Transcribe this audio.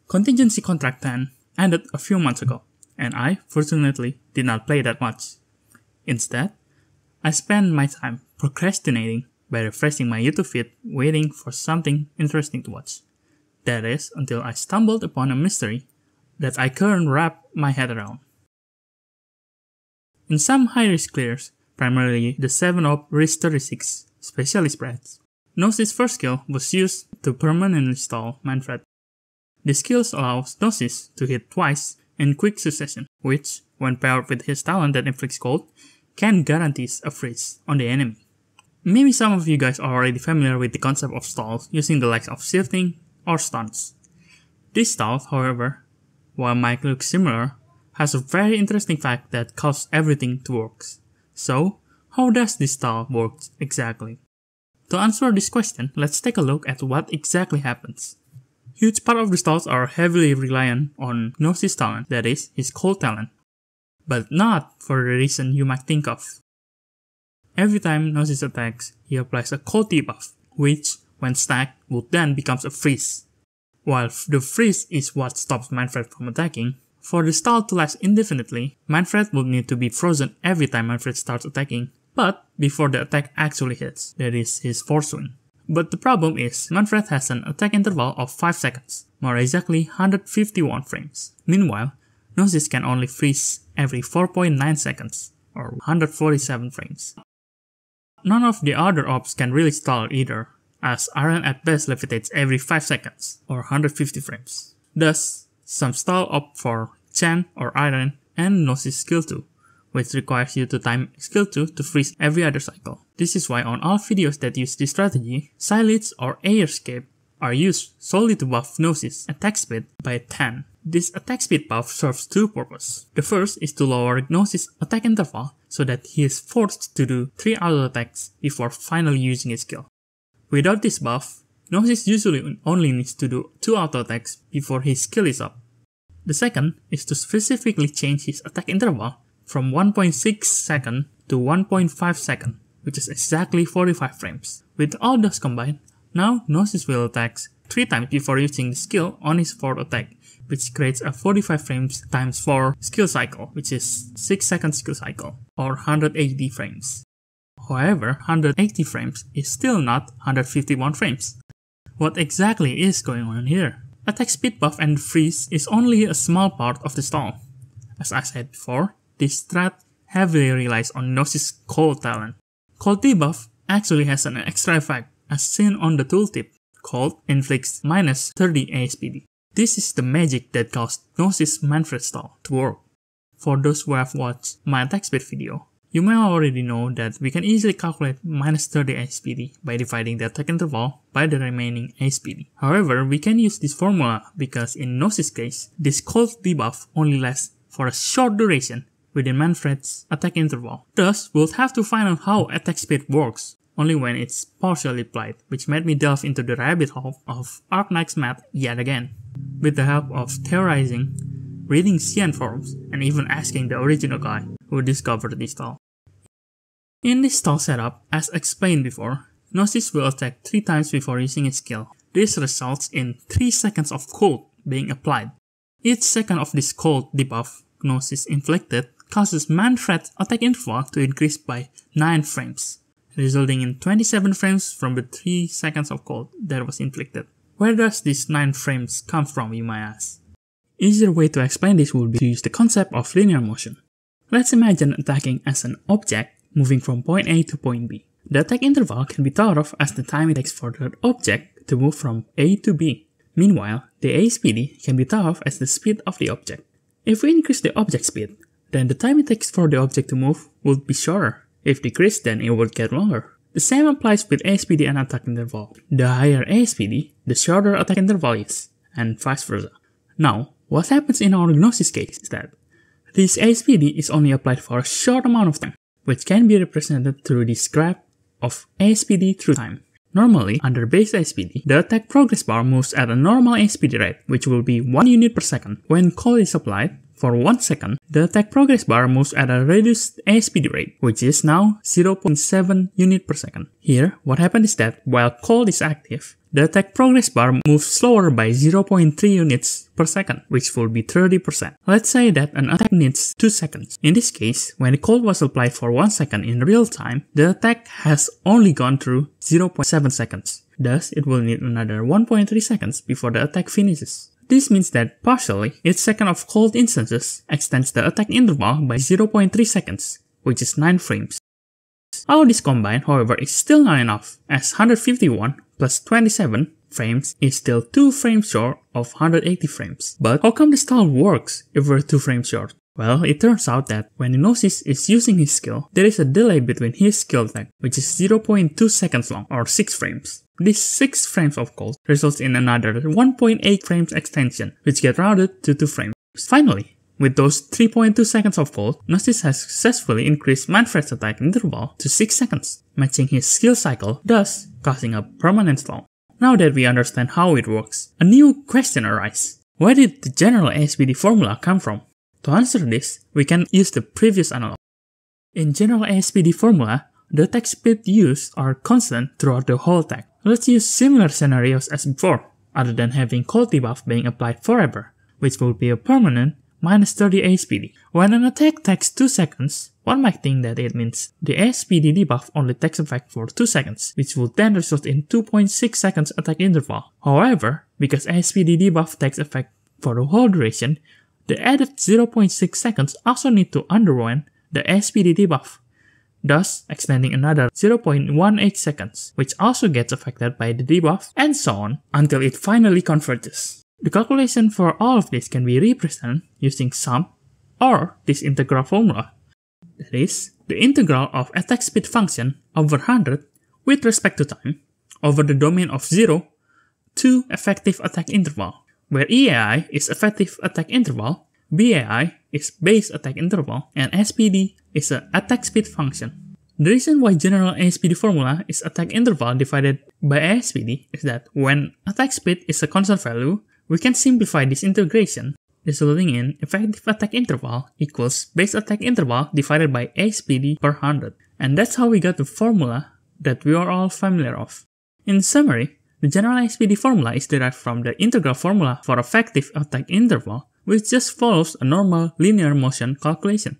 Contingency Contract 10 ended a few months ago, and I, fortunately, did not play that much. Instead, I spent my time procrastinating by refreshing my YouTube feed waiting for something interesting to watch. That is, until I stumbled upon a mystery that I couldn't wrap my head around. In some high-risk clears, primarily the 7-op RIS-36 specialist spreads, Gnosis' first skill was used to permanently stall Manfred. This skill allows Gnosis to hit twice in quick succession, which, when paired with his talent that inflicts cold, can guarantee a freeze on the enemy. Maybe some of you guys are already familiar with the concept of stalls using the likes of shifting or stuns. This stall, however, while might look similar, has a very interesting fact that causes everything to work. So, how does this stall work exactly? To answer this question, let's take a look at what exactly happens. Huge part of the stalls are heavily reliant on Gnosis' talent, that is, his cold talent. But not for the reason you might think of. Every time Gnosis attacks, he applies a cold debuff, which, when stacked, would then become a freeze. While the freeze is what stops Manfred from attacking, for the stall to last indefinitely, Manfred would need to be frozen every time Manfred starts attacking, but before the attack actually hits, that is his force swing. But the problem is, Manfred has an attack interval of 5 seconds, more exactly 151 frames. Meanwhile, Gnosis can only freeze every 4.9 seconds, or 147 frames. None of the other ops can really stall either, as Iron at best levitates every 5 seconds, or 150 frames. Thus, some stall opt for Chen or Iron and Gnosis skill 2, which requires you to time skill 2 to freeze every other cycle. This is why on all videos that use this strategy, Silence or Air Escape are used solely to buff Gnosis attack speed by 10. This attack speed buff serves two purposes. The first is to lower Gnosis' attack interval so that he is forced to do 3 auto attacks before finally using his skill. Without this buff, Gnosis usually only needs to do 2 auto attacks before his skill is up. The second is to specifically change his attack interval from 1.6 second to 1.5 second, which is exactly 45 frames. With all those combined, now Gnosis will attack 3 times before using the skill on his 4th attack, which creates a 45 frames times 4 skill cycle, which is 6 second skill cycle, or 180 frames. However, 180 frames is still not 151 frames. What exactly is going on here? Attack speed buff and freeze is only a small part of the stall. As I said before, this strat heavily relies on Gnosis' cold talent. Cold debuff actually has an extra effect, as seen on the tooltip. Cold inflicts minus 30 ASPD. This is the magic that caused Gnosis' Manfred stall to work. For those who have watched my attack speed video, you may already know that we can easily calculate minus 30 ASPD by dividing the attack interval by the remaining ASPD. However, we can use this formula because in Gnosis' case, this cold debuff only lasts for a short duration within Manfred's attack interval. Thus, we'll have to find out how attack speed works only when it's partially applied, which made me delve into the rabbit hole of Arknight's math yet again. With the help of theorizing, reading Xian forums, and even asking the original guy who discovered this stall. In this stall setup, as explained before, Gnosis will attack 3 times before using his skill. This results in 3 seconds of cold being applied. Each second of this cold debuff Gnosis inflicted causes Manfred's attack interval to increase by 9 frames, resulting in 27 frames from the 3 seconds of cold that was inflicted. Where does these 9 frames come from, you might ask? Easier way to explain this would be to use the concept of linear motion. Let's imagine attacking as an object moving from point A to point B. The attack interval can be thought of as the time it takes for the object to move from A to B. Meanwhile, the ASPD can be thought of as the speed of the object. If we increase the object speed, then the time it takes for the object to move would be shorter. If decreased, then it would get longer. The same applies with ASPD and attack interval. The higher ASPD, the shorter attack interval is, and vice versa. Now, what happens in our Gnosis case is that this ASPD is only applied for a short amount of time, which can be represented through this graph of ASPD through time. Normally, under base ASPD, the attack progress bar moves at a normal ASPD rate, which will be 1 unit per second. When cold is applied, for 1 second, the attack progress bar moves at a reduced ASPD rate, which is now 0.7 units per second. Here, what happened is that while cold is active, the attack progress bar moves slower by 0.3 units per second, which will be 30%. Let's say that an attack needs 2 seconds. In this case, when the cold was applied for 1 second in real time, the attack has only gone through 0.7 seconds. Thus, it will need another 1.3 seconds before the attack finishes. This means that partially, each second of cold instances extends the attack interval by 0.3 seconds, which is 9 frames. All this combined, however, is still not enough, as 151 plus 27 frames is still 2 frames short of 180 frames. But how come the stall works if we're 2 frames short? Well, it turns out that when Gnosis is using his skill, there is a delay between his skill attack, which is 0.2 seconds long, or 6 frames. This 6 frames of cold results in another 1.8 frames extension, which get rounded to 2 frames. Finally, with those 3.2 seconds of cold, Gnosis has successfully increased Manfred's attack interval to 6 seconds, matching his skill cycle, thus causing a permanent stall. Now that we understand how it works, a new question arises. Where did the general ASPD formula come from? To answer this, we can use the previous analog. In general ASPD formula, the attack speed used are constant throughout the whole attack. Let's use similar scenarios as before, other than having cold debuff being applied forever, which will be a permanent minus 30 ASPD. When an attack takes 2 seconds, one might think that it means the ASPD debuff only takes effect for 2 seconds, which will then result in 2.6 seconds attack interval. However, because ASPD debuff takes effect for the whole duration, the added 0.6 seconds also need to undergo the ASPD debuff, thus extending another 0.18 seconds, which also gets affected by the debuff, and so on, until it finally converges. The calculation for all of this can be represented using sum or this integral formula. That is, the integral of attack speed function over 100 with respect to time over the domain of 0 to effective attack interval, where EAI is effective attack interval, BAI is base attack interval, and SPD is an attack speed function. The reason why general ASPD formula is attack interval divided by ASPD is that when attack speed is a constant value, we can simplify this integration, resulting in effective attack interval equals base attack interval divided by ASPD per 100. And that's how we got the formula that we are all familiar of. In summary, the general ASPD formula is derived from the integral formula for effective attack interval, which just follows a normal linear motion calculation.